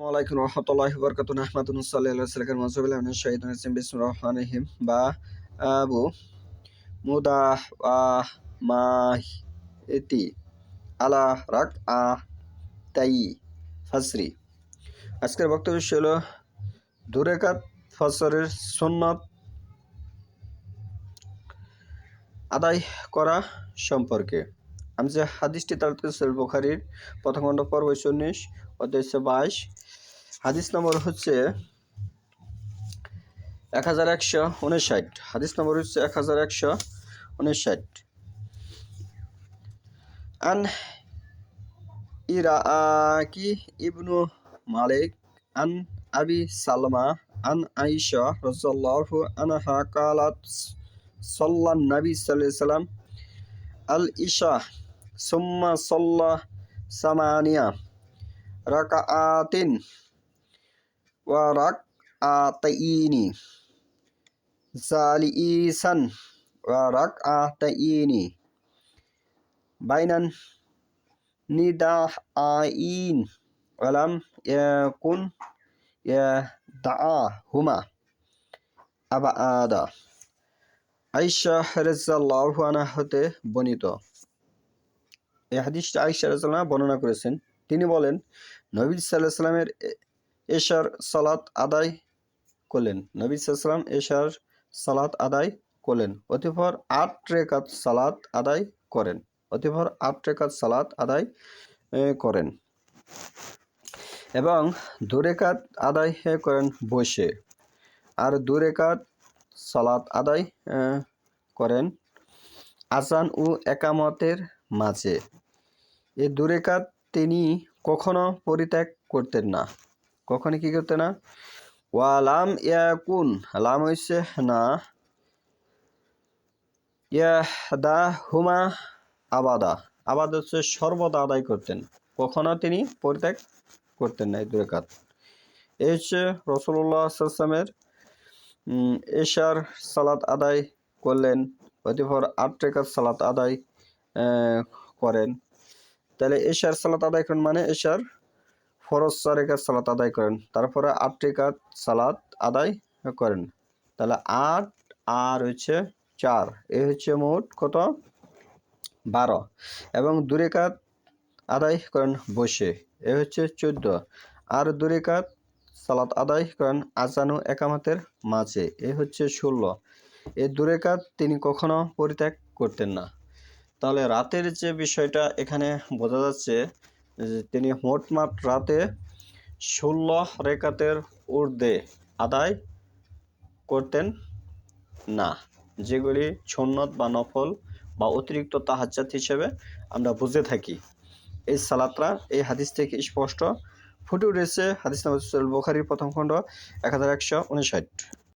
ওয়ালাইকুম রহমতুল্লাহি ওয়া বারাকাতুহু নাহমাদুহু ওয়া সাল্লাল্লাহু আলাইহি ওয়া সাল্লাম বিসমিল্লাহির বিসমিল্লাহির রহমানির রহিম বা আবু মুদাহ মাহিতি আলা রাকআ তাই ফজরি। আজকের বক্তব্য হলো 2 রাকাত ফজরের সুন্নাত আদায় করা সম্পর্কে। আমি যে হাদিসটি তালাওয়াত করেছি সহিহ বুখারীর প্রথম খণ্ড পর্ব 19 অধ্যায় 22, হাদিস নম্বর হচ্ছে 1159। হাদিস নম্বর হচ্ছে 1159। আন ইরাকি ইবনু মালিক আন আবি সালমা আন আয়েশা রাদিয়াল্লাহু আনহা قالت صلى النبي صلى الله عليه وسلم العشاء ثم صلى 8 ركعات وركعتين جالسا وركعتين بين النداءين ولم يكن يدعهما أبدا। আয়েশা রাদিয়াল্লাহু আনহা হতে বর্ণিত। এই হাদিসটি আয়েশা রাদিয়াল্লাহু আনহা বর্ণনা করেছেন। তিনি বলেন, নবী সাল্লাল্লাহু আলাইহি ওয়াসাল্লামের এশার সালাত আদায় করলেন। নবী সাল্লাল্লাহু আলাইহি ওয়াসাল্লাম এশার সালাত আদায় করলেন। অতঃপর 8 রাকাত সালাত আদায় করেন। এবং 2 রাকাত আদায় করেন বসে, আর 2 রাকাত সালাত আদায় করেন আযান ও ইকামতের মাঝে। এই 2 রাকাত তিনি কখনো পরিত্যাগ করতেন না। কখনো কি করতেন না? ওয়ালাম ইয়াকুন, লাম হইছে না, ইয়াহদাহুমা আবাদা, আবাদ হচ্ছে সর্বদা আদায় করতেন, কখনো তিনি পরিত্যাগ করতেন না এই 2 রাকাত। এই হচ্ছে রাসূলুল্লাহ সাল্লাল্লাহু আলাইহি ওয়াসাল্লামের এশার সালাত আদায় করলেন, অতঃপর 8 রাকাত সালাত আদায় করেন। তাহলে এশার সালাত আদায় করেন মানে এশার ফরজ 4 রাকাত সালাত আদায় করেন, তারপরে 8 রাকাত সালাত আদায় করেন। তাহলে 8 আর হচ্ছে 4, এই হচ্ছে মোট কত? 12। এবং 2 রাকাত আদায় করেন বসে, এই হচ্ছে 14। আর 2 রাকাত সালাত আদায় করেন আযান ও ইকামতের মাঝে, এই হচ্ছে 16। এই 2 রাকাত তিনি কখনো পরিত্যাগ করতেন না। তাহলে রাতের যে বিষয়টা এখানে বোঝা যাচ্ছে যে তিনি মোটমাট রাতে 16 রাকাতের ঊর্ধ্বে আদায় করতেন না, যেগুলি সুন্নত বা নফল বা অতিরিক্ত তাহাজ্জুদ হিসেবে আমরা বুঝে থাকি। এই সালাতরা এই হাদিস থেকে স্পষ্ট ফুটে উঠেছে। হাদিস নম্বর সহিহ বুখারীর প্রথম খণ্ড 1159।